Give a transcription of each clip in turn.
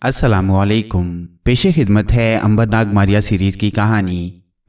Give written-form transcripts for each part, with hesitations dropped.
अस्सलामुअलैकुम। पेशे खिदमत है अंबर नाग मारिया सीरीज की कहानी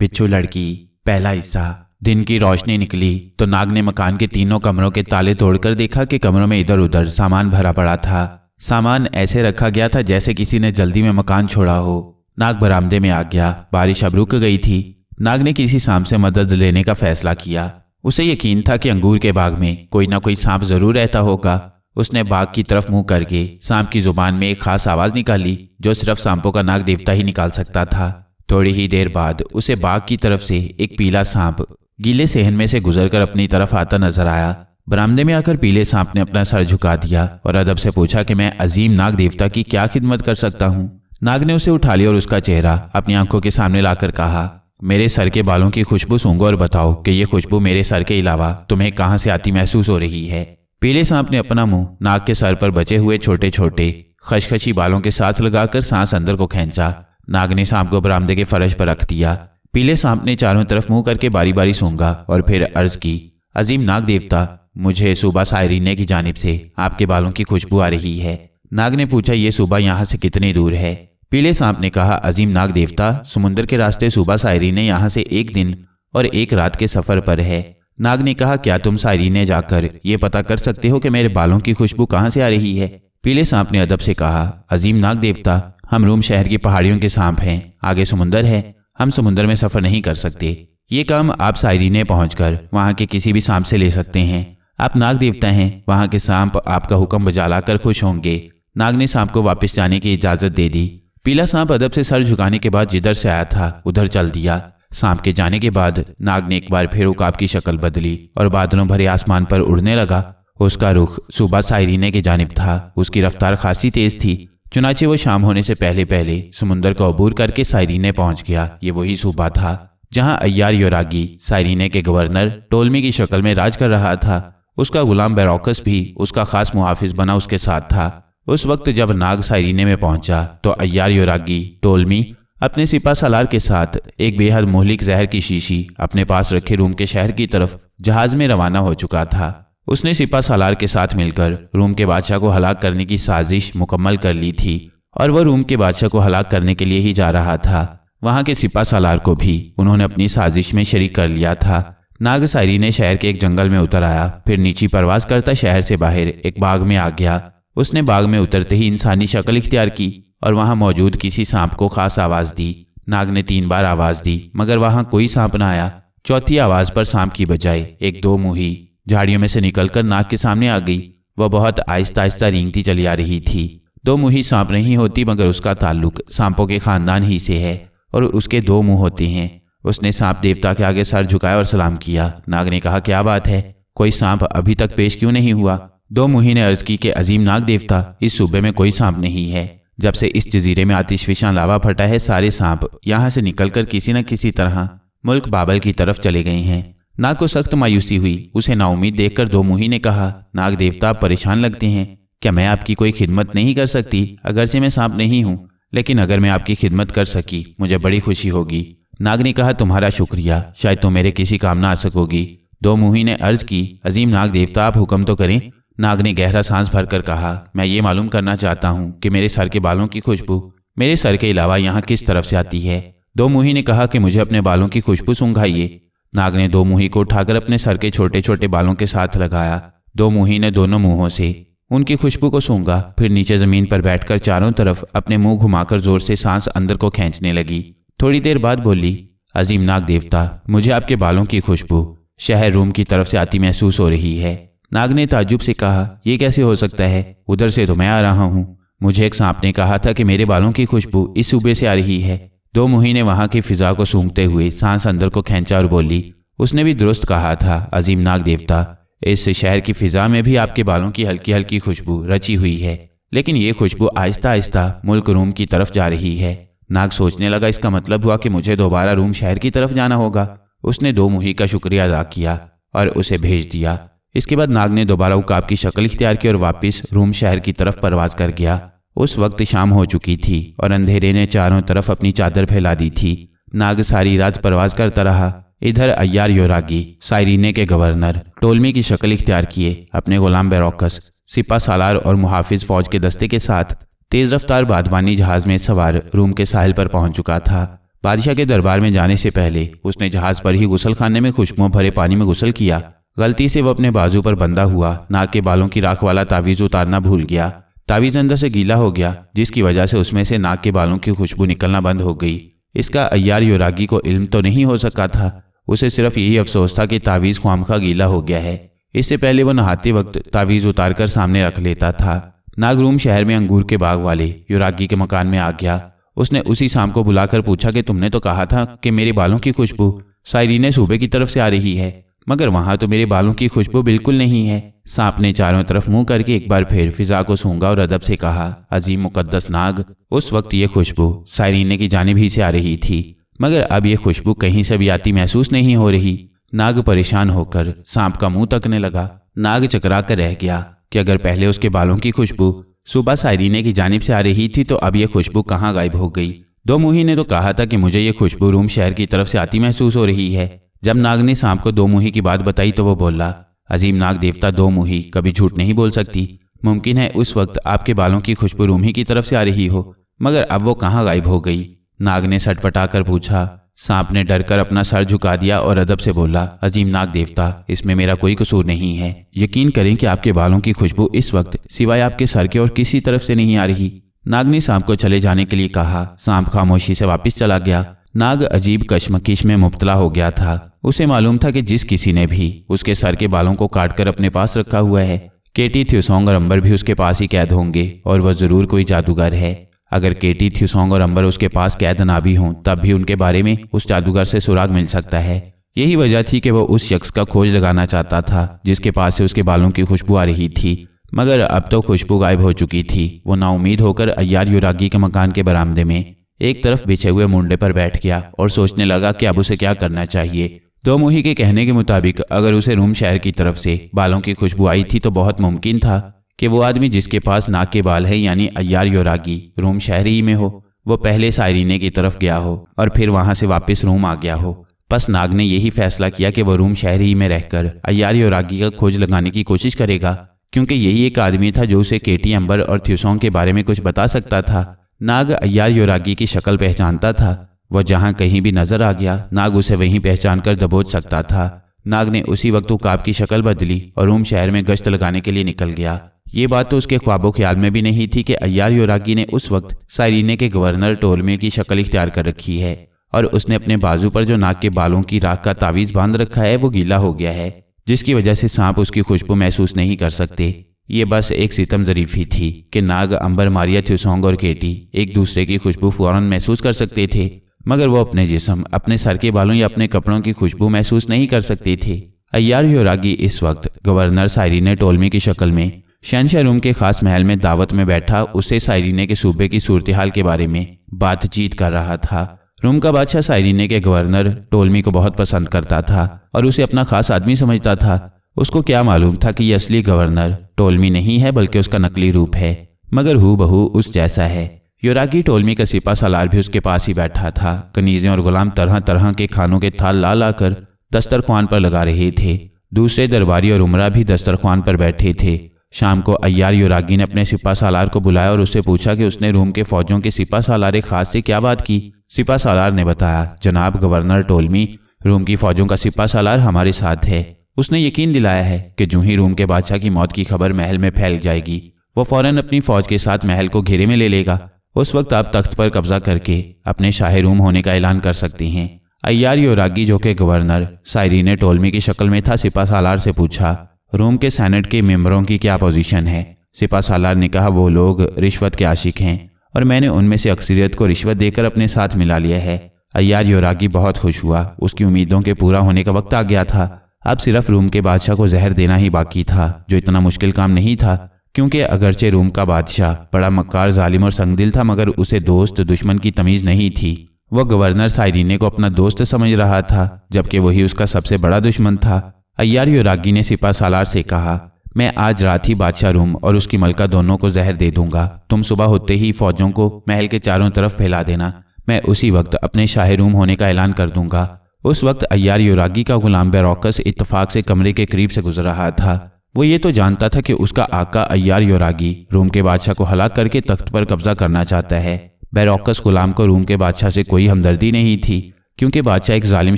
बिच्छू लड़की, पहला हिस्सा। दिन की रोशनी निकली तो नाग ने मकान के तीनों कमरों के ताले तोड़कर देखा कि कमरों में इधर उधर सामान भरा पड़ा था। सामान ऐसे रखा गया था जैसे किसी ने जल्दी में मकान छोड़ा हो। नाग बरामदे में आ गया। बारिश अब रुक गई थी। नाग ने किसी सांप से मदद लेने का फैसला किया। उसे यकीन था कि अंगूर के बाग में कोई ना कोई सांप जरूर रहता होगा। उसने बाग की तरफ मुंह करके सांप की जुबान में एक खास आवाज निकाली जो सिर्फ सांपों का नाग देवता ही निकाल सकता था। थोड़ी ही देर बाद उसे बाग की तरफ से एक पीला सांप गीले सेहन में से गुजरकर अपनी तरफ आता नजर आया। बरामदे में आकर पीले सांप ने अपना सर झुका दिया और अदब से पूछा कि मैं अजीम नाग देवता की क्या खिदमत कर सकता हूँ। नाग ने उसे उठा लिया और उसका चेहरा अपनी आंखों के सामने लाकर कहा, मेरे सर के बालों की खुशबू सूंघो और बताओ कि ये खुशबू मेरे सर के अलावा तुम्हें कहाँ से आती महसूस हो रही है। पीले सांप ने अपना मुंह नाग के सर पर बचे हुए छोटे छोटे खशखशी बालों के साथ लगाकर सांस अंदर को खींचा। नाग ने सांप को बरामदे के फर्श पर रख दिया। पीले सांप ने चारों तरफ मुंह करके बारी बारी सूंघा और फिर अर्ज की, अजीम नाग देवता, मुझे सुबह सायरीने की जानिब से आपके बालों की खुशबू आ रही है। नाग ने पूछा, ये सुबह यहाँ से कितनी दूर है? पीले सांप ने कहा, अजीम नाग देवता, समुद्र के रास्ते सुबह सायरीने यहाँ से एक दिन और एक रात के सफर पर है। नाग ने कहा, क्या तुम सायरीने जाकर ये पता कर सकते हो कि मेरे बालों की खुशबू कहाँ से आ रही है? पीले सांप ने अदब से कहा, अजीम नाग देवता, हम रूम शहर की पहाड़ियों के सांप हैं, आगे समुंदर है, हम समुद्र में सफर नहीं कर सकते। ये काम आप सायरीने पहुंचकर वहां के किसी भी सांप से ले सकते हैं। आप नाग देवता हैं, वहां के सांप आपका हुक्म बजा लाकर खुश होंगे। नाग ने सांप को वापस जाने की इजाजत दे दी। पीला सांप अदब से सर झुकाने के बाद जिधर से आया था उधर चल दिया। सांप के जाने के बाद नाग ने एक बार फिर उकाब की शक्ल बदली और बादलों भरे आसमान पर उड़ने लगा। उसका रुख सुबह सायरीने की जानिब था। उसकी रफ्तार खासी तेज थी। चुनाचे वो शाम होने से पहले पहले समुंदर का अबूर करके सायरीने पहुंच गया। ये वही सूबा था जहां अय्यार योरागी सायरीने के गवर्नर टोलमी की शक्ल में राज कर रहा था। उसका गुलाम बैरोकस भी उसका खास मुहाफिज बना उसके साथ था। उस वक्त जब नाग सायरीने में पहुंचा तो अय्यार योरागी टोलमी अपने सिपा सालार के साथ एक बेहद मोहलिक जहर की शीशी अपने पास रखे रूम के शहर की तरफ जहाज में रवाना हो चुका था। उसने सिपा सालार के साथ मिलकर रूम के बादशाह को हलाक करने की साजिश मुकम्मल कर ली थी और वह रूम के बादशाह को हलाक करने के लिए ही जा रहा था। वहां के सिपा सालार को भी उन्होंने अपनी साजिश में शरीक कर लिया था। नाग सायरीने शहर के एक जंगल में उतर आया, फिर नीची परवाज करता शहर से बाहर एक बाग में आ गया। उसने बाग में उतरते ही इंसानी शक्ल इख्तियार की और वहां मौजूद किसी सांप को खास आवाज दी। नाग ने 3 बार आवाज दी मगर वहां कोई सांप न आया। चौथी आवाज पर सांप की बजाय एक 2 मुही झाड़ियों में से निकलकर नाग के सामने आ गई। वह बहुत आहिस्ता आहिस्ता रेंगती चली आ रही थी। 2 मुही सांप नहीं होती मगर उसका ताल्लुक सांपों के खानदान ही से है और उसके 2 मुंह होते हैं। उसने सांप देवता के आगे सर झुकाया और सलाम किया। नाग ने कहा, क्या बात है, कोई सांप अभी तक पेश क्यों नहीं हुआ? 2 मुही ने अर्ज की कि अजीम नाग देवता, इस सूबे में कोई सांप नहीं है। जब से इस जजीरे में आतिशफिशां लावा फटा है, सारे सांप यहाँ से निकलकर किसी न किसी तरह मुल्क बाबल की तरफ चले गए हैं। नाग को सख्त मायूसी हुई। उसे नाउमीद देखकर 2 मुही ने कहा, नाग देवता, आप परेशान लगते हैं। क्या मैं आपकी कोई खिदमत नहीं कर सकती? अगरचे मैं सांप नहीं हूँ, लेकिन अगर मैं आपकी खिदमत कर सकी मुझे बड़ी खुशी होगी। नाग ने कहा, तुम्हारा शुक्रिया, शायद तुम मेरे किसी काम ना आ सकोगी। 2 मुही ने अर्ज की, अजीम नाग देवता, आप हुक्म तो करें। नाग ने गहरा सांस भरकर कहा, मैं ये मालूम करना चाहता हूँ कि मेरे सर के बालों की खुशबू मेरे सर के अलावा यहाँ किस तरफ से आती है। 2 मुही ने कहा कि मुझे अपने बालों की खुशबू सूंघाइए। नाग ने 2 मुही को उठाकर अपने सर के छोटे छोटे बालों के साथ लगाया। 2 मुही ने दोनों मुंहों से उनकी खुशबू को सूंघा, फिर नीचे जमीन पर बैठकर चारों तरफ अपने मुंह घुमाकर जोर से सांस अंदर को खींचने लगी। थोड़ी देर बाद बोली, अजीम नाग देवता, मुझे आपके बालों की खुशबू शहर रूम की तरफ से आती महसूस हो रही है। नाग ने ताज्जुब से कहा, यह कैसे हो सकता है? उधर से तो मैं आ रहा हूँ। मुझे एक सांप ने कहा था कि मेरे बालों की खुशबू इस सूबे से आ रही है। 2 मुही ने वहां की फिजा को सूंघते हुए सांस अंदर को खींचा और बोली, उसने भी दुरुस्त कहा था अजीम नाग देवता, इस शहर की फिजा में भी आपके बालों की हल्की हल्की खुशबू रची हुई है, लेकिन ये खुशबू आहिस्ता आहिस्ता मुल्क रूम की तरफ जा रही है। नाग सोचने लगा, इसका मतलब हुआ कि मुझे दोबारा रूम शहर की तरफ जाना होगा। उसने 2 मुही का शुक्रिया अदा किया और उसे भेज दिया। इसके बाद नाग ने दोबारा उकाब की शक्ल इख्तियार की और वापस रूम शहर की तरफ परवाज कर गया। उस वक्त शाम हो चुकी थी और अंधेरे ने चारों तरफ अपनी चादर फैला दी थी। नाग सारी रात परवाज करता रहा। इधर अय्यार योरागी सायरीने के गवर्नर टोलमी की शक्ल इख्तियार किए अपने गुलाम बैरोकस सिपा सालार और मुहाफिज फौज के दस्ते के साथ तेज रफ्तार बादबानी जहाज में सवार रूम के साहिल पर पहुंच चुका था। बादशाह के दरबार में जाने से पहले उसने जहाज पर ही गुसलखाने में खुशबुओं भरे पानी में गुसल किया। गलती से वो अपने बाजू पर बंधा हुआ नाक के बालों की राख वाला तावीज उतारना भूल गया। तावीज अंदर से गीला हो गया, जिसकी वजह से उसमें से नाक के बालों की खुशबू निकलना बंद हो गई। इसका अय्यार योरागी को इल्म तो नहीं हो सका था, उसे सिर्फ यही अफसोस था कि तावीज ख्वामखा गीला हो गया है। इससे पहले वो नहाते वक्त तावीज उतारकर सामने रख लेता था। नाग रूम शहर में अंगूर के बाग वाले योरागी के मकान में आ गया। उसने उसी शाम को बुलाकर पूछा कि तुमने तो कहा था कि मेरे बालों की खुशबू साइरीने सूबे की तरफ से आ रही है, मगर वहां तो मेरे बालों की खुशबू बिल्कुल नहीं है। सांप ने चारों तरफ मुंह करके एक बार फिर फिजा को सूंघा और अदब से कहा, अजीम मुकद्दस नाग, उस वक्त ये खुशबू साइरीने की जानिब ही से आ रही थी, मगर अब ये खुशबू कहीं से भी आती महसूस नहीं हो रही। नाग परेशान होकर सांप का मुंह तकने लगा। नाग चकरा कर रह गया कि अगर पहले उसके बालों की खुशबू सुबह साइरीने की जानिब से आ रही थी तो अब ये खुशबू कहाँ गायब हो गई। दो मुही ने तो कहा था कि मुझे ये खुशबू रूम शहर की तरफ से आती महसूस हो रही है। जब नाग ने सांप को दो मुही की बात बताई तो वो बोला, अजीम नाग देवता दो मुही कभी झूठ नहीं बोल सकती। मुमकिन है उस वक्त आपके बालों की खुशबू रूम ही की तरफ से आ रही हो, मगर अब वो कहाँ गायब हो गई। नाग ने सटपटा कर पूछा। सांप ने डरकर अपना सर झुका दिया और अदब से बोला, अजीम नाग देवता, इसमें मेरा कोई कसूर नहीं है। यकीन करें कि आपके बालों की खुशबू इस वक्त सिवाय आपके सर के और किसी तरफ से नहीं आ रही। नाग ने सांप को चले जाने के लिए कहा। सांप खामोशी से वापस चला गया। नाग अजीब कशमकश में मुब्तला हो गया था। उसे मालूम था कि जिस किसी ने भी उसके सर के बालों को काटकर अपने पास रखा हुआ है, केटी, थ्यूसोंग और अंबर भी उसके पास ही कैद होंगे और वह जरूर कोई जादूगर है। अगर केटी, थ्यूसोंग और अंबर उसके पास कैद ना भी हों तब भी उनके बारे में उस जादूगर से सुराग मिल सकता है। यही वजह थी कि वो उस शख्स का खोज लगाना चाहता था जिसके पास से उसके बालों की खुशबू आ रही थी, मगर अब तो खुशबू गायब हो चुकी थी। वो नाउमीद होकर अय्यार योरागी के मकान के बरामदे में एक तरफ बिछे हुए मुंडे पर बैठ गया और सोचने लगा कि अब उसे क्या करना चाहिए। दो मुही के कहने के मुताबिक अगर उसे रूम शहर की तरफ से बालों की खुशबू आई थी तो बहुत मुमकिन था कि वो आदमी जिसके पास नाक के बाल है यानी अय्यार योरागी रूम शहर ही में हो, वो पहले साइरीने की तरफ गया हो और फिर वहां से वापस रूम आ गया हो। बस नाग ने यही फैसला किया कि वो रूम शहर ही में रहकर अय्यार योरागी का खोज लगाने की कोशिश करेगा, क्योंकि यही एक आदमी था जो उसे केटी, अंबर और थ्यूसोंग के बारे में कुछ बता सकता था। नाग अय्यार योरागी की शक्ल पहचानता था। वह जहां कहीं भी नजर आ गया नाग उसे वहीं पहचान कर दबोच सकता था। नाग ने उसी वक्त उकाब की शक्ल बदली और रूम शहर में गश्त लगाने के लिए निकल गया। ये बात तो उसके ख्वाबो ख्याल में भी नहीं थी कि अय्यार योरागी ने उस वक्त साइरीने के गवर्नर टोलमे की शक्ल इख्तियार कर रखी है और उसने अपने बाजू पर जो नाक के बालों की राख का तावीज बांध रखा है वो गीला हो गया है, जिसकी वजह से सांप उसकी खुशबू महसूस नहीं कर सकते। ये बस एक सितम ज़रीफी थी कि नाग, अंबर, मारिया, थ्यूसोंग और केटी एक दूसरे की खुशबू फौरन महसूस कर सकते थे, मगर वो अपने जिस्म, अपने सर के बालों या अपने कपड़ों की खुशबू महसूस नहीं कर सकते थे। अय्यार योरागी इस वक्त गवर्नर साइरीने टोलमी की शक्ल में शहनशाह रूम के खास महल में दावत में बैठा उससे साइरीने के सूबे की सूरत हाल के बारे में बातचीत कर रहा था। रूम का बादशाह साइरीने के गवर्नर टोलमी को बहुत पसंद करता था और उसे अपना खास आदमी समझता था। उसको क्या मालूम था कि ये असली गवर्नर टोलमी नहीं है बल्कि उसका नकली रूप है, मगर हूबहू उस जैसा है। योरागी टोलमी का सिपा सालार भी उसके पास ही बैठा था। कनीजें और गुलाम तरह तरह के खानों के थाल ला लाकर दस्तरख्वान पर लगा रहे थे। दूसरे दरबारी और उमरा भी दस्तरख्वान पर बैठे थे। शाम को अय्यार योरागी ने अपने सिपा सालार को बुलाया और उससे पूछा कि उसने रूम के फौजों के सिपा सालार खास से क्या बात की। सिपा सालार ने बताया, जनाब गवर्नर टोलमी, रूम की फौजों का सिपा सालार हमारे साथ है। उसने यकीन दिलाया है कि जो ही रूम के बादशाह की मौत की खबर महल में फैल जाएगी वो फौरन अपनी फौज के साथ महल को घेरे में ले लेगा। उस वक्त आप तख्त पर कब्जा करके अपने शाह रूम होने का ऐलान कर सकते हैं। अय्यार योरागी जो कि गवर्नर साइरीने टोलमी की शक्ल में था, सिपा सालार से पूछा, रूम के सेनेट के मेंबरों की क्या पोजीशन है। सिपा सालार ने कहा, वो लोग रिश्वत के आशिक हैं और मैंने उनमें से अक्सरियत को रिश्वत देकर अपने साथ मिला लिया है। अय्यार योरागी बहुत खुश हुआ। उसकी उम्मीदों के पूरा होने का वक्त आ गया था। अब सिर्फ रूम के बादशाह को जहर देना ही बाकी था, जो इतना मुश्किल काम नहीं था, क्योंकि अगरचे रूम का बादशाह बड़ा मक्कार, जालिम और संगदिल था, मगर उसे दोस्त दुश्मन की तमीज नहीं थी। वह गवर्नर साइरीने को अपना दोस्त समझ रहा था, जबकि वही उसका सबसे बड़ा दुश्मन था। अय्यार योरागी ने सिपा सालार से कहा, मैं आज रात ही बादशाह रूम और उसकी मलका दोनों को जहर दे दूंगा। तुम सुबह होते ही फौजों को महल के चारों तरफ फैला देना। मैं उसी वक्त अपने शाह रूम होने का ऐलान कर दूंगा। उस वक्त अय्यार योरागी का गुलाम बेरौकस इत्तफाक से कमरे के करीब से गुजर रहा था। वो ये तो जानता था कि उसका आका अय्यार योरागी रोम के बादशाह को हलाक करके तख्त पर कब्जा करना चाहता है। बैरोकस गुलाम को रोम के बादशाह से कोई हमदर्दी नहीं थी, क्योंकि बादशाह एक जालिम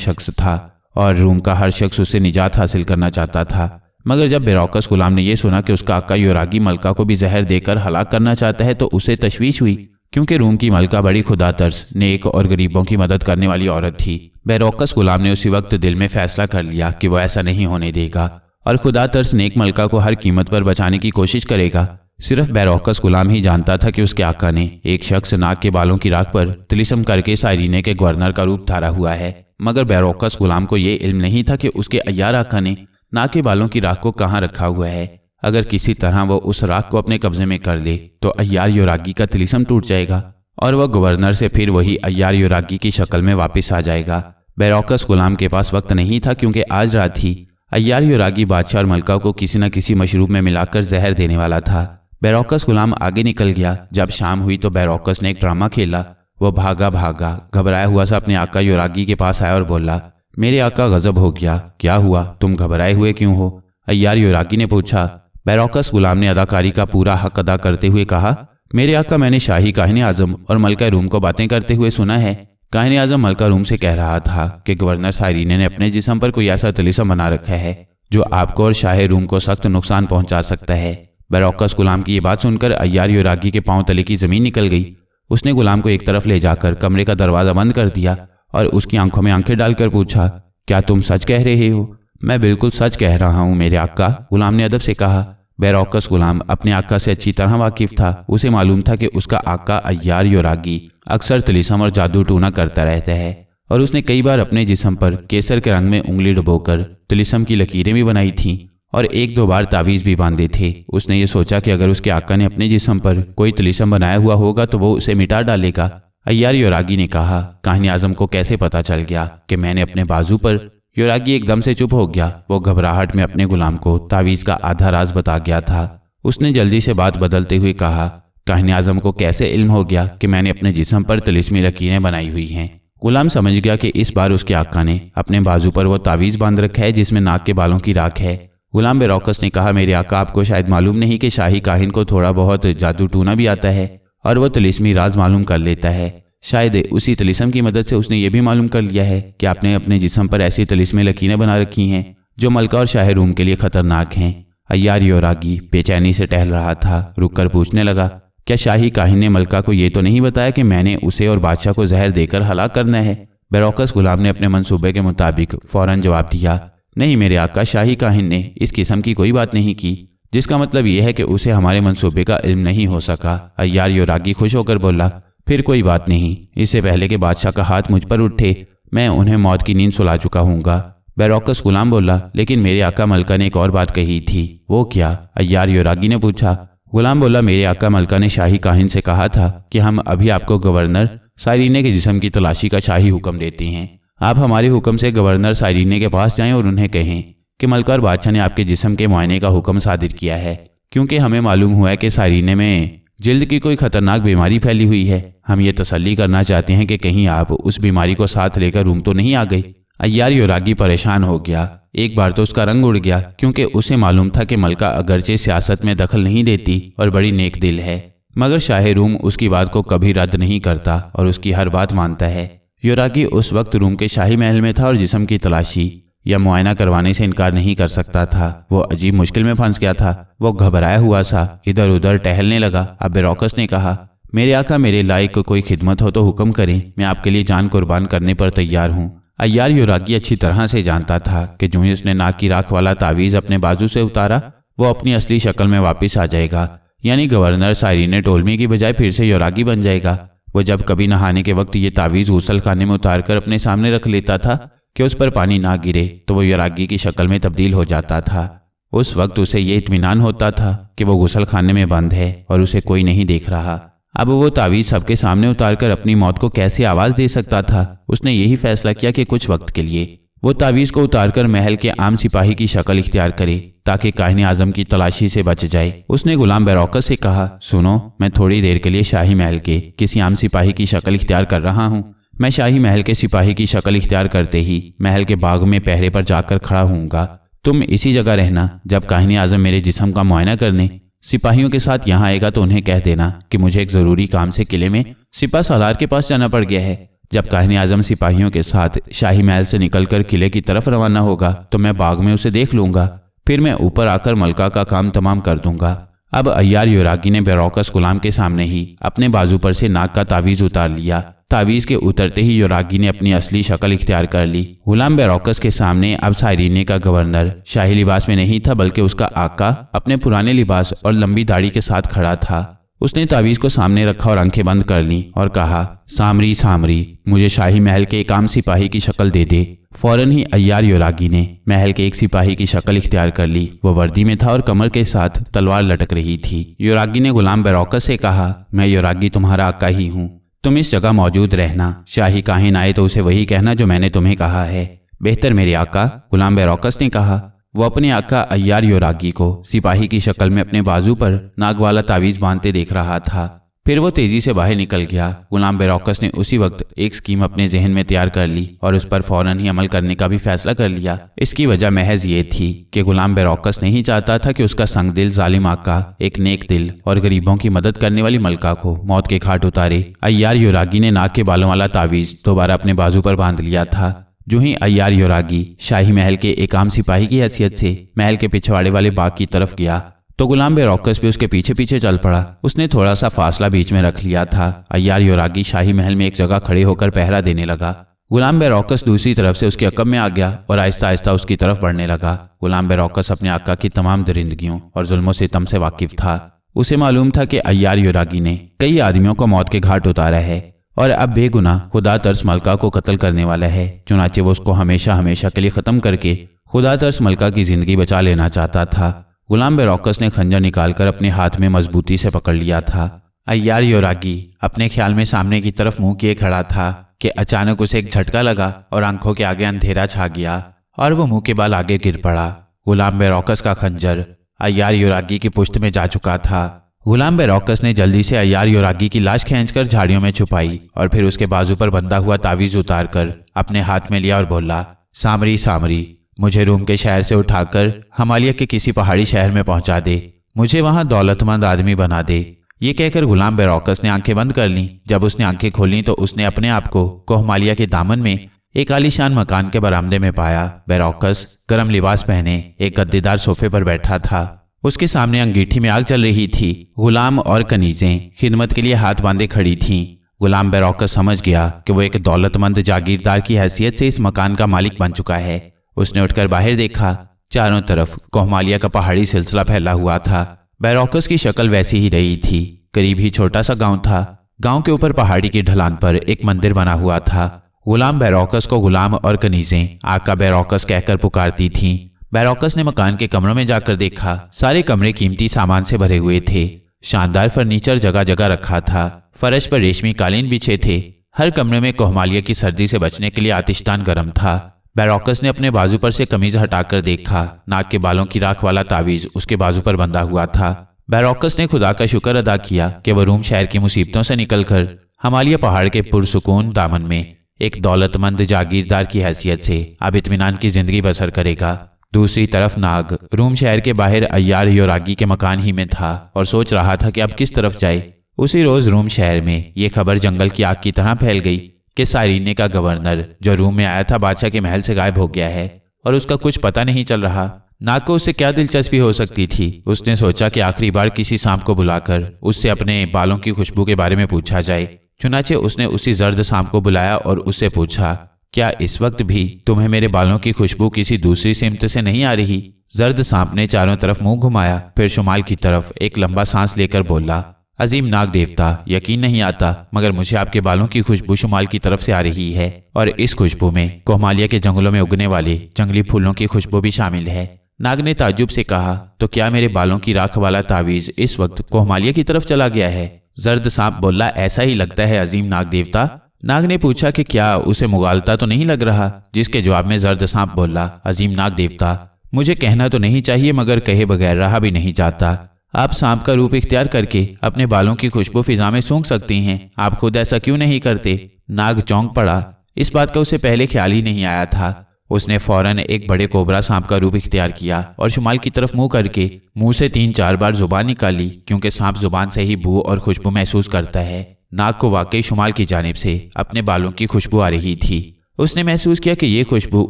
शख्स था और रोम का हर शख्स उससे निजात हासिल करना चाहता था। मगर जब बैरोकस गुलाम ने यह सुना कि उसका आका योरागी मलका को भी जहर देकर हलाक करना चाहता है तो उसे तशवीश हुई, क्योंकि रोम की मलका बड़ी खुदा तर्स, नेक और गरीबों की मदद करने वाली औरत थी। बैरोकस गुलाम ने उसी वक्त दिल में फैसला कर लिया कि वह ऐसा नहीं होने देगा और खुदा तर्स नेक मलका को हर कीमत पर बचाने की कोशिश करेगा। सिर्फ बैरोकस गुलाम ही जानता था कि उसके आका ने एक शख्स नाक के बालों की राख पर तिलिस्म करके साइरीने के गवर्नर का रूप धारा हुआ है। मगर बैरोकस गुलाम को यह इल्म नहीं था कि उसके अय्यार आका ने नाक के बालों की राख को कहाँ रखा हुआ है। अगर किसी तरह वो उस राख को अपने कब्जे में कर ले तो अय्यार योरागी का तिलिस्म टूट जाएगा और वह गवर्नर से फिर वही अय्यार योरागी की शक्ल में वापस आ जाएगा। बैरोकस गुलाम के पास वक्त नहीं था, क्योंकि आज रात ही अय्यार योरागी बादशाह और मलका को किसी न किसी मशरूब में मिलाकर जहर देने वाला था। बैरोकस गुलाम आगे निकल गया। जब शाम हुई तो बैरोकस ने एक ड्रामा खेला। वह भागा घबराया हुआ सा अपने आका योरागी के पास आया और बोला, मेरे आका गजब हो गया। क्या हुआ, तुम घबराए हुए क्यों हो? अय्यार योरागी ने पूछा। बैरोकस गुलाम ने अदाकारी का पूरा हक अदा करते हुए कहा, मेरे आका, मैंने शाही काहिन आजम और मलका रूम को बातें करते हुए सुना है। काहिन आजम मलका रूम से कह रहा था कि गवर्नर साइरीने ने अपने जिस्म पर कोई ऐसा तिलिस्म बना रखा है जो आपको और शाह रूम को सख्त नुकसान पहुंचा सकता है। बैरोकस गुलाम की ये बात सुनकर अय्यार योरागी के पांव तले की जमीन निकल गई। उसने गुलाम को एक तरफ ले जाकर कमरे का दरवाजा बंद कर दिया और उसकी आंखों में आंखें डालकर पूछा, क्या तुम सच कह रहे हो? मैं बिल्कुल सच कह रहा हूं मेरे आका, गुलाम ने अदब से कहा। बैरोकस गुलाम अपने आका से अच्छी तरह वाकिफ था। उसे मालूम था कि उसका आका अय्यार योरागी अक्सर तिलिस्म और जादू टूना करता रहता है और उसने कई बार अपने जिस्म पर केसर के रंग में उंगली डुबोकर तिलिस्म की लकीरें भी बनाई थीं और एक दो बार तावीज़ भी बांधे थे। उसने ये सोचा कि अगर उसके आका ने अपने जिस्म पर कोई तिलिस्म बनाया हुआ होगा तो वो उसे मिटा डालेगा। अय्यार योरागी ने कहा, काहिन आजम को कैसे पता चल गया कि मैंने अपने बाजू पर? योरागी एकदम से चुप हो गया। वो घबराहट में अपने गुलाम को तावीज़ का आधा राज बता गया था। उसने जल्दी से बात बदलते हुए कहा, काहिन आजम को कैसे इल्म हो गया कि मैंने अपने जिस्म पर तिलिस्मी लकीरें बनाई हुई हैं? गुलाम समझ गया कि इस बार उसके आका ने अपने बाजू पर वो तावीज़ बांध रखा है जिसमें नाक के बालों की राख है। गुलाम बैरोकस ने कहा, मेरे आका, आपको शायद मालूम नहीं कि शाही काहिन को थोड़ा बहुत जादू टूना भी आता है और वो तिलिस्मी राज मालूम कर लेता है। शायद उसी तिलिस्म की मदद से उसने ये भी मालूम कर लिया है कि आपने अपने जिस्म पर ऐसी तिलिस्मी लकीरें बना रखी हैं जो मलका और शाह रूम के लिए खतरनाक हैं। अय्यार योरागी बेचैनी से टहल रहा था। रुककर पूछने लगा, क्या शाही काहिन ने मलका को ये तो नहीं बताया कि मैंने उसे और बादशाह को जहर देकर हलाक करना है? बैरोकस गुलाम ने अपने मंसूबे के मुताबिक फौरन जवाब दिया, नहीं मेरे आका, शाही काहिन ने इस किस्म की कोई बात नहीं की, जिसका मतलब यह है कि उसे हमारे मंसूबे का इल्म नहीं हो सका। अय्यार योरागी खुश होकर बोला, फिर कोई बात नहीं, इससे पहले कि बादशाह का हाथ मुझ पर उठे मैं उन्हें मौत की नींद सुला चुका हूँगा। बैरोकस गुलाम बोला, लेकिन मेरे आका, मलका ने एक और बात कही थी। वो क्या? अय्यार योरागी ने पूछा। गुलाम बोला, मेरे आका मलका ने शाही काहिन से कहा था कि हम अभी आपको गवर्नर साइरीने के जिस्म की तलाशी का शाही हुक्म देते हैं। आप हमारे हुक्म से गवर्नर साइरीने के पास जाएं और उन्हें कहें कि मलका और बादशाह ने आपके जिस्म के मुआयने का हुक्म सादिर किया है, क्योंकि हमें मालूम हुआ है कि साइरीने में जिल्द की कोई खतरनाक बीमारी फैली हुई है। हम ये तसल्ली करना चाहते हैं कि कहीं आप उस बीमारी को साथ लेकर रूम तो नहीं आ गई। अय्यार योरागी परेशान हो गया। एक बार तो उसका रंग उड़ गया, क्योंकि उसे मालूम था कि मलका अगरचे सियासत में दखल नहीं देती और बड़ी नेक दिल है, मगर शाह रूम उसकी बात को कभी रद्द नहीं करता और उसकी हर बात मानता है। योरागी उस वक्त रूम के शाही महल में था और जिस्म की तलाशी या मुआयना करवाने से इनकार नहीं कर सकता था। वो अजीब मुश्किल में फंस गया था। वो घबराया हुआ सा इधर उधर टहलने लगा। अब बैरोकस ने कहा, मेरे आका, मेरे लायक कोई खिदमत हो तो हुक्म करें, मैं आपके लिए जान कुर्बान करने पर तैयार हूँ। अय्यार योरागी अच्छी तरह से जानता था कि जो ही उसने नाक की राख वाला तावीज़ अपने बाजू से उतारा वो अपनी असली शक्ल में वापस आ जाएगा, यानी गवर्नर साइरीने टोलमी की बजाय फिर से योरागी बन जाएगा। वो जब कभी नहाने के वक्त ये तावीज़ गुसल खाने में उतार कर अपने सामने रख लेता था कि उस पर पानी ना गिरे तो वो योरागी की शक्ल में तब्दील हो जाता था। उस वक्त उसे ये इत्मीनान होता था कि वो गुसल खाने में बंद है और उसे कोई नहीं देख रहा। अब वो तावीज़ सबके सामने उतारकर अपनी मौत को कैसे आवाज़ दे सकता था। उसने यही फैसला किया कि कुछ वक्त के लिए वो तावीज़ को उतारकर महल के आम सिपाही की शक्ल इख्तियार करे ताकि काहिन आजम की तलाशी से बच जाए। उसने गुलाम बैरोकस से कहा, सुनो, मैं थोड़ी देर के लिए शाही महल के किसी आम सिपाही की शक्ल इख्तियार कर रहा हूँ। मैं शाही महल के सिपाही की शक्ल इख्तियार करते ही महल के बाग में पहरे पर जाकर खड़ा हूँगा। तुम इसी जगह रहना। जब काहिनी आजम मेरे जिस्म का मुआयना करने सिपाहियों के साथ यहाँ आएगा तो उन्हें कह देना कि मुझे एक जरूरी काम से किले में सिपा सालार के पास जाना पड़ गया है। जब काहिनी आजम सिपाहियों के साथ शाही महल से निकलकर किले की तरफ रवाना होगा तो मैं बाग में उसे देख लूंगा। फिर मैं ऊपर आकर मलका का काम तमाम कर दूंगा। अब अय्यार युरागी ने बेरौकस गुलाम के सामने ही अपने बाजू पर से नाग का तावीज उतार लिया। तावीज के उतरते ही युरागी ने अपनी असली शक्ल इख्तियार कर ली। गुलाम बेरौकस के सामने अब साइरीने का गवर्नर शाही लिबास में नहीं था, बल्कि उसका आका अपने पुराने लिबास और लंबी दाढ़ी के साथ खड़ा था। उसने तावीज को सामने रखा और आंखें बंद कर ली और कहा, सामरी सामरी, मुझे शाही महल के एक आम सिपाही की शक्ल दे दे। फौरन ही अय्यार युरागी ने महल के एक सिपाही की शक्ल इख्तियार कर ली। वो वर्दी में था और कमर के साथ तलवार लटक रही थी। युरागी ने गुलाम बेरौकस से कहा, मैं युरागी तुम्हारा आका ही हूँ, तुम इस जगह मौजूद रहना। शाही काहिन आए तो उसे वही कहना जो मैंने तुम्हें कहा है। बेहतर मेरे आका, गुलाम बेरौकस ने कहा। वो अपने आका अय्यार युरागी को सिपाही की शक्ल में अपने बाजू पर नाग वाला तावीज बांधते देख रहा था। फिर वो तेजी से बाहर निकल गया। गुलाम बेरौकस ने उसी वक्त एक स्कीम अपने जहन में तैयार कर ली और उस पर फौरन ही अमल करने का भी फैसला कर लिया। इसकी वजह महज ये थी कि गुलाम बेरौकस नहीं चाहता था कि उसका संगदिल जालिम आका एक नेक दिल और गरीबों की मदद करने वाली मलका को मौत के घाट उतारे। अय्यार युरागी ने नाग के बालों वाला तावीज दोबारा अपने बाजू पर बांध लिया था। जो ही अय्यार युरागी शाही महल के एक आम सिपाही की हैसियत से महल के पिछवाड़े वाले बाग की तरफ गया तो गुलाम बेरौकस भी उसके पीछे पीछे चल पड़ा। उसने थोड़ा सा फासला बीच में रख लिया था। अय्यार युरागी शाही महल में एक जगह खड़े होकर पहरा देने लगा। गुलाम बेरौकस दूसरी तरफ से उसके अकब में आ गया और आहिस्ता आहिस्ता उसकी तरफ बढ़ने लगा। गुलाम बेरौकस अपने आका की तमाम दरिंदगियों और जुल्मों सितम से वाकिफ था। उसे मालूम था कि अय्यार युरागी ने कई आदमियों को मौत के घाट उतारा है और अब बेगुनाह खुदा तर्स मलका को कत्ल करने वाला है। चुनाचे वो उसको हमेशा हमेशा के लिए खत्म करके खुदा तर्स मलका की जिंदगी बचा लेना चाहता था। गुलाम बेरौकस ने खंजर निकालकर अपने हाथ में मजबूती से पकड़ लिया था। अय्यार युरागी अपने ख्याल में सामने की तरफ मुंह किए खड़ा था कि अचानक उसे एक झटका लगा और आंखों के आगे अंधेरा छा गया और वो मुंह के बाल आगे गिर पड़ा। गुलाम बेरौकस का खंजर अय्यार युरागी की पुश्त में जा चुका था। गुलाम बेरौकस ने जल्दी से अय्यार युरागी की लाश खींचकर झाड़ियों में छुपाई और फिर उसके बाजू पर बंधा हुआ तावीज उतारकर अपने हाथ में लिया और बोला, सामरी सामरी, मुझे रूम के शहर से उठाकर हिमालय के किसी पहाड़ी शहर में पहुंचा दे। मुझे वहां दौलतमंद आदमी बना दे। ये कहकर गुलाम बेरौकस ने आंखें बंद कर लीं। जब उसने आंखें खोलीं तो उसने अपने आप को कोहमालिया के दामन में एक आलीशान मकान के बरामदे में पाया। बेरौकस गर्म लिबास पहने एक गद्देदार सोफे पर बैठा था। उसके सामने अंगीठी में आग चल रही थी। गुलाम और कनीजें खिदमत के लिए हाथ बांधे खड़ी थीं। गुलाम बेरौकस समझ गया कि वो एक दौलतमंद जागीरदार की हैसियत से इस मकान का मालिक बन चुका है। उसने उठकर बाहर देखा। चारों तरफ कोहमालिया का पहाड़ी सिलसिला फैला हुआ था। बेरौकस की शक्ल वैसी ही रही थी। करीब ही छोटा सा गांव था। गांव के ऊपर पहाड़ी की ढलान पर एक मंदिर बना हुआ था। गुलाम बेरौकस को गुलाम और कनीजें आका बेरौकस कहकर पुकारती थीं। बेरौकस ने मकान के कमरों में जाकर देखा। सारे कमरे कीमती सामान से भरे हुए थे। शानदार फर्नीचर जगह जगह रखा था। फर्श पर रेशमी कालीन बिछे थे। हर कमरे में कोहमालिया की सर्दी से बचने के लिए आतिशदान गर्म था। बेरौकस ने अपने बाजू पर से कमीज हटाकर देखा। नाक के बालों की राख वाला तावीज उसके बाजू पर बंधा हुआ था। बेरौकस ने खुदा का शुक्र अदा किया कि वह रूम शहर की मुसीबतों से निकलकर हिमालय पहाड़ के पुरसुकून दामन में एक दौलतमंद जागीरदार की हैसियत से अब इत्मीनान की जिंदगी बसर करेगा। दूसरी तरफ नाग रूम शहर के बाहर अय्यार युरागी के मकान ही में था और सोच रहा था कि अब किस तरफ जाए। उसी रोज रूम शहर में ये खबर जंगल की आग की तरह फैल गई कि साइरीने का गवर्नर जो रूम में आया था बादशाह के महल से गायब हो गया है और उसका कुछ पता नहीं चल रहा। नाग को उससे क्या दिलचस्पी हो सकती थी। उसने सोचा कि आखिरी बार किसी सांप को बुलाकर उससे अपने बालों की खुशबू के बारे में पूछा जाए। चुनाचे उसने उसी जर्द सांप को बुलाया और उससे पूछा, क्या इस वक्त भी तुम्हें मेरे बालों की खुशबू किसी दूसरी सिमत से नहीं आ रही? जर्द सांप ने चारों तरफ मुंह घुमाया, फिर शुमाल की तरफ एक लंबा सांस लेकर बोला, अजीम नाग देवता, यकीन नहीं आता मगर मुझे आपके बालों की खुशबू शुमाल की तरफ से आ रही है और इस खुशबू में कोहमालिया के जंगलों में उगने वाले जंगली फूलों की खुशबू भी शामिल है। नाग ने ताज्जुब से कहा, तो क्या मेरे बालों की राख वाला तावीज इस वक्त कोहमालिया की तरफ चला गया है? जर्द सांप बोला, ऐसा ही लगता है अजीम नाग देवता। नाग ने पूछा कि क्या उसे मुगालता तो नहीं लग रहा? जिसके जवाब में जर्द सांप बोला, अजीम नाग देवता, मुझे कहना तो नहीं चाहिए मगर कहे बगैर रहा भी नहीं जाता। आप सांप का रूप इख्तियार करके अपने बालों की खुशबू फिजा में सूंघ सकती हैं। आप खुद ऐसा क्यों नहीं करते? नाग चौंक पड़ा। इस बात का उसे पहले ख्याल ही नहीं आया था। उसने फौरन एक बड़े कोबरा सांप का रूप इख्तियार किया और शुमाल की तरफ मुंह करके मुंह से 3-4 बार जुबान निकाली, क्योंकि सांप जुबान से ही बू और खुशबू महसूस करता है। नाग को वाकई शुमाल की जानिब से अपने बालों की खुशबू आ रही थी। उसने महसूस किया कि ये खुशबू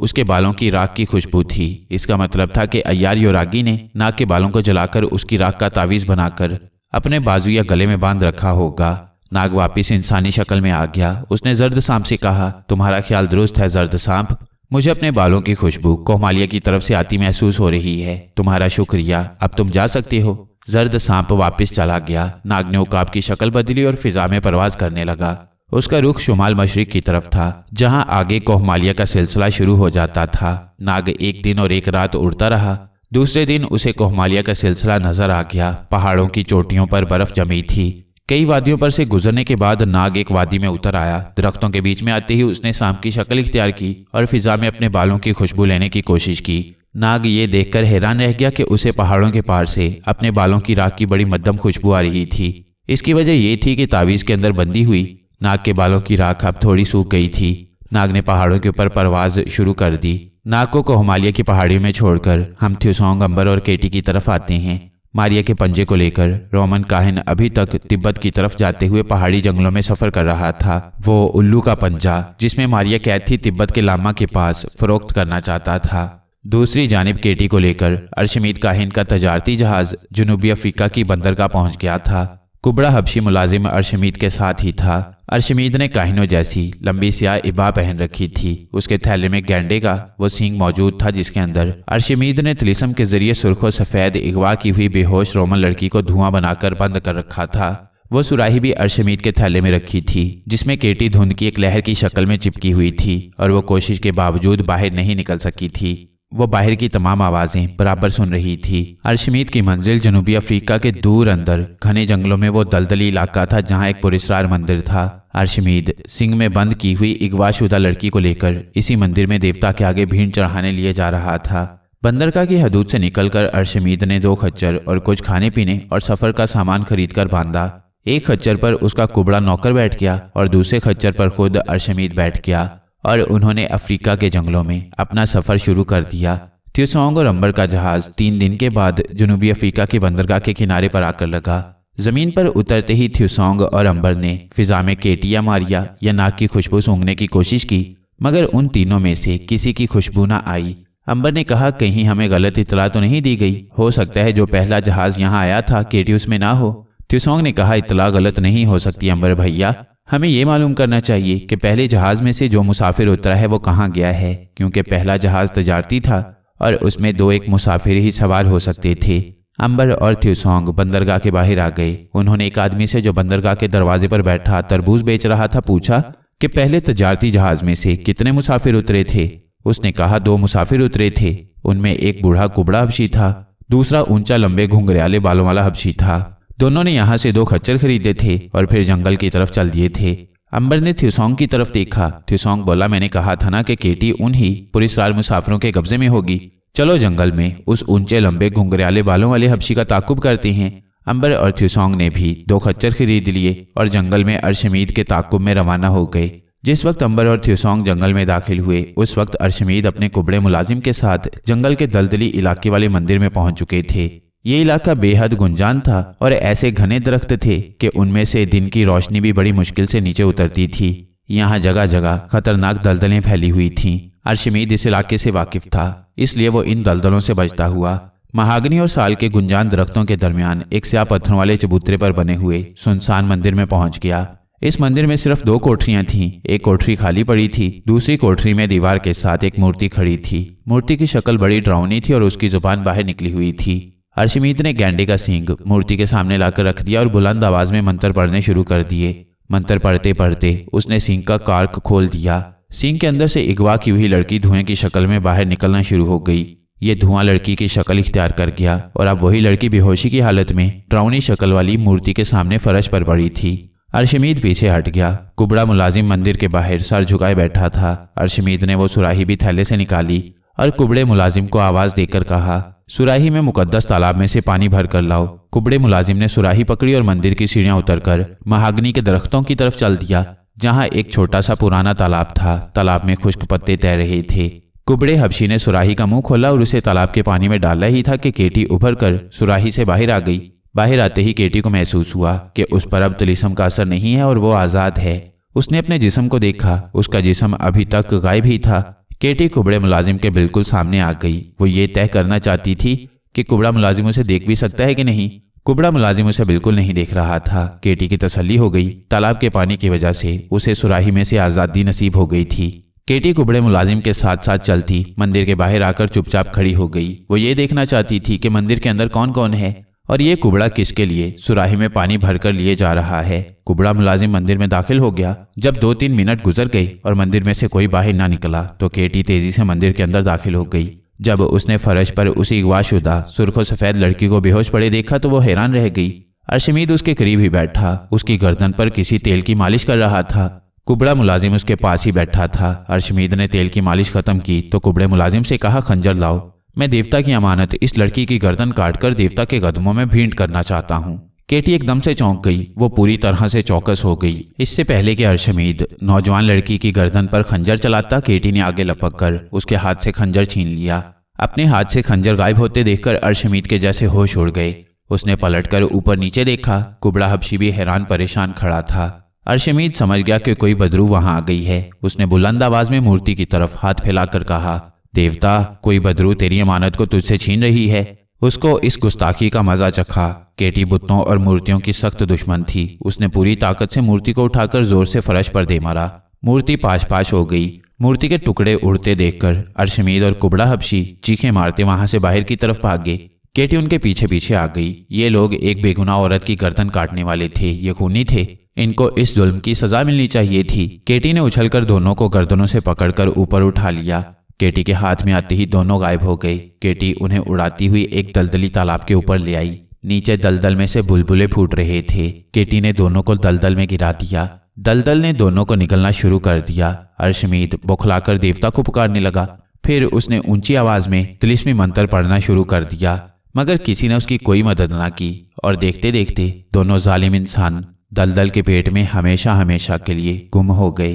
उसके बालों की राख की खुशबू थी। इसका मतलब था कि अय्यार योरागी ने नाग के बालों को जलाकर उसकी राख का तावीज बनाकर अपने बाजू या गले में बांध रखा होगा। नाग वापिस इंसानी शक्ल में आ गया। उसने जर्द सांप से कहा, तुम्हारा ख्याल दुरुस्त है जर्द सांप, मुझे अपने बालों की खुशबू कोहमालिया की तरफ से आती महसूस हो रही है। तुम्हारा शुक्रिया, अब तुम जा सकते हो। जर्द सांप वापस चला गया। नाग ने उकाब की शक्ल बदली और फिजा में परवाज करने लगा। उसका रुख शुमाल मशरिक की तरफ था, जहां आगे कोहमालिया का सिलसिला शुरू हो जाता था। नाग एक दिन और एक रात उड़ता रहा। दूसरे दिन उसे कोहमालिया का सिलसिला नजर आ गया। पहाड़ों की चोटियों पर बर्फ जमी थी। कई वादियों पर से गुजरने के बाद नाग एक वादी में उतर आया। दरख्तों के बीच में आते ही उसने सांप की शक्ल इख्तियार की और फिजा में अपने बालों की खुशबू लेने की कोशिश की। नाग ये देखकर हैरान रह गया कि उसे पहाड़ों के पार से अपने बालों की राख की बड़ी मध्यम खुशबू आ रही थी। इसकी वजह यह थी कि तावीज के अंदर बंदी हुई नाग के बालों की राख अब थोड़ी सूख गई थी। नाग ने पहाड़ों के ऊपर परवाज शुरू कर दी। नाग को कोहमालिया की पहाड़ियों में छोड़कर हम थ्यूसोंग, अंबर और केटी की तरफ आते हैं। मारिया के पंजे को लेकर रोमन काहिन अभी तक तिब्बत की तरफ जाते हुए पहाड़ी जंगलों में सफर कर रहा था। वो उल्लू का पंजा जिसमें मारिया कैद थी तिब्बत के लामा के पास फरोख्त करना चाहता था। दूसरी जानिब केटी को लेकर अर्शमीद काहिन का तजारती जहाज जनूबी अफ्रीका की बंदरगाह पहुंच गया था। कुबड़ा हबशी मुलाजिम अर्शमीद के साथ ही था। अर्शमीद ने काहिनों जैसी लंबी स्याह इबा पहन रखी थी। उसके थैले में गैंडे का वो सींग मौजूद था, जिसके अंदर अर्शमीद ने तिलिस्म के जरिए सुर्ख सफेद अगवा की हुई बेहोश रोमन लड़की को धुआं बनाकर बंद कर रखा था। वो सुराही भी अर्शमीद के थैले में रखी थी, जिसमें केटी धुंध की एक लहर की शक्ल में चिपकी हुई थी और वो कोशिश के बावजूद बाहर नहीं निकल सकी थी। वो बाहर की तमाम आवाजें बराबर सुन रही थी। अर्शमीद की मंजिल जनूबी अफ्रीका के दूर अंदर घने जंगलों में वो दलदली इलाका था, जहां एक पुरस्कार मंदिर था। अर्शमीद सिंग में बंद की हुई अगवाशुदा लड़की को लेकर इसी मंदिर में देवता के आगे भीड़ चढ़ाने लिए जा रहा था। बंदरगाह की हदूद से निकलकर अर्शमीद ने 2 खच्चर और कुछ खाने पीने और सफर का सामान खरीदकर बांधा। एक खच्चर पर उसका कुबड़ा नौकर बैठ गया और दूसरे खच्चर पर खुद अर्शमीद बैठ गया और उन्होंने अफ्रीका के जंगलों में अपना सफर शुरू कर दिया। थ्यूसोंग और अंबर का जहाज 3 दिन के बाद जनूबी अफ्रीका की बंदरगाह के किनारे पर आकर लगा। जमीन पर उतरते ही थ्यूसोंग और अंबर ने फिजा में केटी या मारिया या नाग की खुशबू सूंघने की कोशिश की, मगर उन तीनों में से किसी की खुशबू ना आई। अंबर ने कहा, कहीं हमें गलत इतला तो नहीं दी गई? हो सकता है जो पहला जहाज यहाँ आया था केटी उसमें ना हो। थ्यूसोंग ने कहा, इतला गलत नहीं हो सकती अंबर भैया, हमें ये मालूम करना चाहिए कि पहले जहाज में से जो मुसाफिर उतरा है वो कहाँ गया है, क्योंकि पहला जहाज तजारती था और उसमें 2 एक मुसाफिर ही सवार हो सकते थे। अंबर और थ्यूसोंग बंदरगाह के बाहर आ गए। उन्होंने एक आदमी से जो बंदरगाह के दरवाजे पर बैठा तरबूज बेच रहा था पूछा कि पहले तजारती जहाज में से कितने मुसाफिर उतरे थे। उसने कहा, 2 मुसाफिर उतरे थे। उनमें एक बूढ़ा कुबड़ा हबशी था, दूसरा ऊंचा लंबे घुंघराले बालों वाला हबशी था। दोनों ने यहाँ से 2 खच्चर खरीदे थे और फिर जंगल की तरफ चल दिए थे। अंबर ने थ्यूसोंग की तरफ देखा। थ्यूसोंग बोला, मैंने कहा था ना कि केटी उन्हीं पुरस्कार मुसाफिरों के कब्जे में होगी। चलो जंगल में उस ऊंचे लंबे घुंघराले बालों वाले हबशी का ताकुब करते हैं। अंबर और थ्यूसोंग ने भी 2 खच्चर खरीद लिए और जंगल में अर्शमीद के ताकुब में रवाना हो गए। जिस वक्त अंबर और थ्यूसोंग जंगल में दाखिल हुए, उस वक्त अर्शमीद अपने कुबड़े मुलाजिम के साथ जंगल के दलदली इलाके वाले मंदिर में पहुंच चुके थे। ये इलाका बेहद गुंजान था और ऐसे घने दरख्त थे कि उनमें से दिन की रोशनी भी बड़ी मुश्किल से नीचे उतरती थी। यहाँ जगह जगह खतरनाक दलदलें फैली हुई थीं। अर्शमीद इस इलाके से वाकिफ था, इसलिए वो इन दलदलों से बचता हुआ महागनी और साल के गुंजान दरख्तों के दरमियान एक स्याह पत्थरों वाले चबूतरे पर बने हुए सुनसान मंदिर में पहुंच गया। इस मंदिर में सिर्फ 2 कोठरियां थीं। एक कोठरी खाली पड़ी थी, दूसरी कोठरी में दीवार के साथ एक मूर्ति खड़ी थी। मूर्ति की शक्ल बड़ी डरावनी थी और उसकी जुबान बाहर निकली हुई थी। अर्शमीद ने गैंडे का सींग मूर्ति के सामने लाकर रख दिया और बुलंद आवाज में मंत्र पढ़ने शुरू कर दिए। मंत्र पढ़ते पढ़ते उसने सींग का कार्क खोल दिया। सींग के अंदर से अगवा की हुई लड़की धुएं की शक्ल में बाहर निकलना शुरू हो गई। ये धुआं लड़की की शक्ल इख्तियार कर गया और अब वही लड़की बेहोशी की हालत में डरावनी शक्ल वाली मूर्ति के सामने फर्श पर पड़ी थी। अर्शमीद पीछे हट गया। कुबड़ा मुलाजिम मंदिर के बाहर सर झुकाए बैठा था। अर्शमीद ने वो सुराही भी थैले से निकाली और कुबड़े मुलाजिम को आवाज देकर कहा, सुराही में मुकद्दस तालाब में से पानी भर कर लाओ। कुबड़े मुलाजिम ने सुराही पकड़ी और मंदिर की सीढ़ियां उतरकर महागनी के दरख्तों की तरफ चल दिया, जहां एक छोटा सा पुराना तालाब था। तालाब में खुश्क पत्ते तैर रहे थे। कुबड़े हबशी ने सुराही का मुंह खोला और उसे तालाब के पानी में डाला ही था कि केटी उभर कर सुराही से बाहर आ गई। बाहर आते ही केटी को महसूस हुआ कि उस पर अब तिलिस्म का असर नहीं है और वो आज़ाद है। उसने अपने जिस्म को देखा, उसका जिस्म अभी तक गायब ही था। केटी कुबड़े मुलाजिम के बिल्कुल सामने आ गई। वो ये तय करना चाहती थी कि कुबड़ा मुलाजिम उसे देख भी सकता है कि नहीं। कुबड़ा मुलाजिम उसे बिल्कुल नहीं देख रहा था। केटी की तसल्ली हो गई। तालाब के पानी की वजह से उसे सुराही में से आज़ादी नसीब हो गई थी। केटी कुबड़े मुलाजिम के साथ साथ चलती मंदिर के बाहर आकर चुपचाप खड़ी हो गई। वो ये देखना चाहती थी कि मंदिर के अंदर कौन कौन है और ये कुबड़ा किसके लिए सुराही में पानी भरकर लिए जा रहा है। कुबड़ा मुलाजिम मंदिर में दाखिल हो गया। जब 2-3 मिनट गुजर गए और मंदिर में से कोई बाहर ना निकला तो केटी तेजी से मंदिर के अंदर दाखिल हो गई। जब उसने फर्श पर उसी अगवाशुदा सुर्ख सफेद लड़की को बेहोश पड़े देखा तो वो हैरान रह गई। अर्शमीद उसके करीब ही बैठा उसकी गर्दन पर किसी तेल की मालिश कर रहा था। कुबड़ा मुलाजिम उसके पास ही बैठा था। अर्शमीद ने तेल की मालिश खत्म की तो कुबड़े मुलाजिम से कहा, खंजर लाओ, मैं देवता की अमानत इस लड़की की गर्दन काटकर देवता के कदमों में भेंट करना चाहता हूँ। केटी एकदम से चौंक गई। वो पूरी तरह से चौकस हो गई। इससे पहले कि अर्शमीद नौजवान लड़की की गर्दन पर खंजर चलाता, केटी ने आगे लपक कर उसके हाथ से खंजर छीन लिया। अपने हाथ से खंजर गायब होते देखकर अर्शमीद के जैसे होश उड़ गए। उसने पलटकर ऊपर नीचे देखा। कुबड़ा हबशी भी हैरान परेशान खड़ा था। अर्शमीद समझ गया कि कोई बदरू वहां आ गई है। उसने बुलंद आवाज में मूर्ति की तरफ हाथ फैलाकर कहा, देवता, कोई बदरू तेरी अमानत को तुझसे छीन रही है। उसको इस गुस्ताखी का मजा चखा। केटी बुतों और मूर्तियों की सख्त दुश्मन थी। उसने पूरी ताकत से मूर्ति को उठाकर जोर से फर्श पर दे मारा। मूर्ति पाश पाश हो गई। मूर्ति के टुकड़े उड़ते देखकर अर्शमीद और कुबड़ा हबशी चीखें मारते वहां से बाहर की तरफ भागे। केटी उनके पीछे पीछे आ गई। ये लोग एक बेगुनाह औरत की गर्दन काटने वाले थे। ये खूनी थे। इनको इस जुल्म की सजा मिलनी चाहिए थी। केटी ने उछलकर दोनों को गर्दनों से पकड़कर ऊपर उठा लिया। केटी के हाथ में आते ही दोनों गायब हो गए। केटी उन्हें उड़ाती हुई एक दलदली तालाब के ऊपर ले आई। नीचे दलदल में से बुलबुले फूट रहे थे। केटी ने दोनों को दलदल में गिरा दिया। दलदल ने दोनों को निकलना शुरू कर दिया। अर्शमीद बौखलाकर देवता को पुकारने लगा। फिर उसने ऊंची आवाज में तिलिस्मी मंत्र पढ़ना शुरू कर दिया, मगर किसी ने उसकी कोई मदद ना की और देखते देखते दोनों जालिम इंसान दलदल के पेट में हमेशा हमेशा के लिए गुम हो गए।